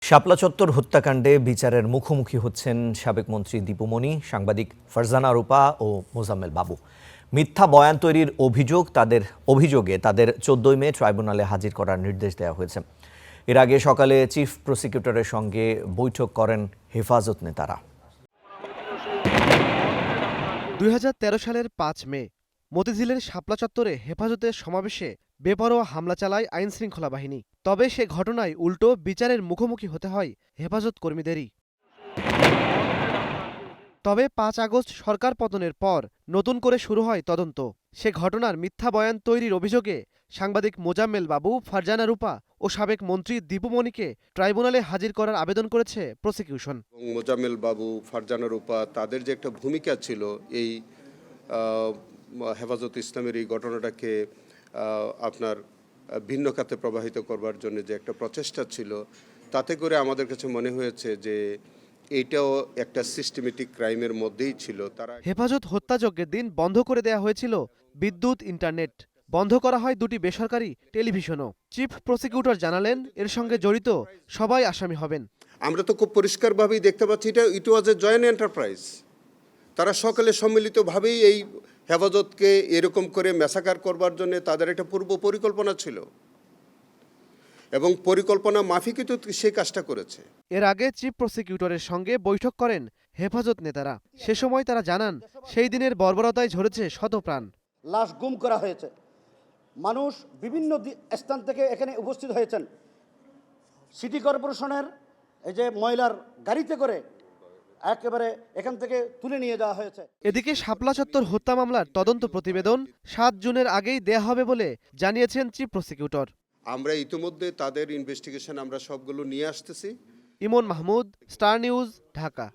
শাপলা চত্বর হত্যাকাণ্ডে বিচারের মুখোমুখি হচ্ছেন সাবেক মন্ত্রী দীপু মনি, সাংবাদিক ফারজানা রূপা ও মোজাম্মেল বাবু। মিথ্যা বয়ান তৈরির অভিযোগে তাদের 14 মে ট্রাইব্যুনালে হাজির করার নির্দেশ দেওয়া হয়েছে। এর আগে সকালে চিফ প্রসিকিউটরের সঙ্গে বৈঠক করেন হেফাজত নেতারা। 2013 সালের 5 মে মতিঝিলের শাপলা চত্বরে হেফাজতের সমাবেশে বেপরোয়া হামলা চালায় আইনশৃঙ্খলা বাহিনী। তবে সে ঘটনায় উল্টো বিচারের মুখোমুখি হতে হয় হেফাজত কর্মীদেরই। তবে 5 আগস্ট সরকার পতনের পর নতুন করে শুরু হয় তদন্ত। সে ঘটনার মিথ্যা বয়ান তৈরির অভিযোগে সাংবাদিক মোজাম্মেল বাবু, ফারজানা রূপা ও সাবেক মন্ত্রী দীপু মনিকে ট্রাইব্যুনালে হাজির করার আবেদন করেছে প্রসিকিউশন। মোজাম্মেল বাবু, ফারজানা রূপা তাদের যে একটা ভূমিকা ছিল এই হেফাজত ইসলামের এই ঘটনাটাকে আপনার ভিন্ন খাতে প্রবাহিত করবার জন্য যে একটা প্রচেষ্টা ছিল, তাতে করে আমাদের কাছে মনে হয়েছে যে এইটাও একটা সিস্টেমেটিক ক্রাইমের মধ্যেই ছিল। তারা হেফাজত হত্যাযজ্ঞের দিন বন্ধ করে দেয়া হয়েছিল বিদ্যুৎ, ইন্টারনেট। বন্ধ করা হয় 2টি বেসরকারি টেলিভিশনও। চিফ প্রসিকিউটর জানালেন, এর সঙ্গে জড়িত সবাই আসামি হবেন। আমরা তো খুব পরিষ্কারভাবেই দেখতে পাচ্ছি ইট ওয়াজ এ জয়েন্ট এন্টারপ্রাইজ। তারা সকলে সম্মিলিতভাবেই এই হেফাজতকে এরকম করে ম্যাসাকার করবার জন্য তাদের একটা পূর্ব পরিকল্পনা ছিল এবং পরিকল্পনা মাফিকই তো সেই কাজটা করেছে। এর আগে চিফ প্রসিকিউটরের সঙ্গে বৈঠক করেন হেফাজত নেতারা। সে সময় তারা জানান, সেই দিনের বর্বরতায় ঝরেছে শতপ্রাণ। লাশ গুম করা হয়েছে, মানুষ বিভিন্ন স্থান থেকে এখানে উপস্থিত হয়েছেন। সিটি কর্পোরেশনের এই যে ময়লার গাড়িতে করে একেবারে এখান থেকে তুলে নিয়ে যাওয়া হয়েছে। এদিকে শাপলা চত্বর হত্যা মামলার তদন্ত প্রতিবেদন 7 জুনের আগেই দেয়া হবে বলে জানিয়েছেন চিফ প্রসিকিউটর। আমরা ইতিমধ্যে তাদের ইনভেস্টিগেশন আমরা সবগুলো নিয়ে আসতেছি। ইমন মাহমুদ, স্টার নিউজ, ঢাকা।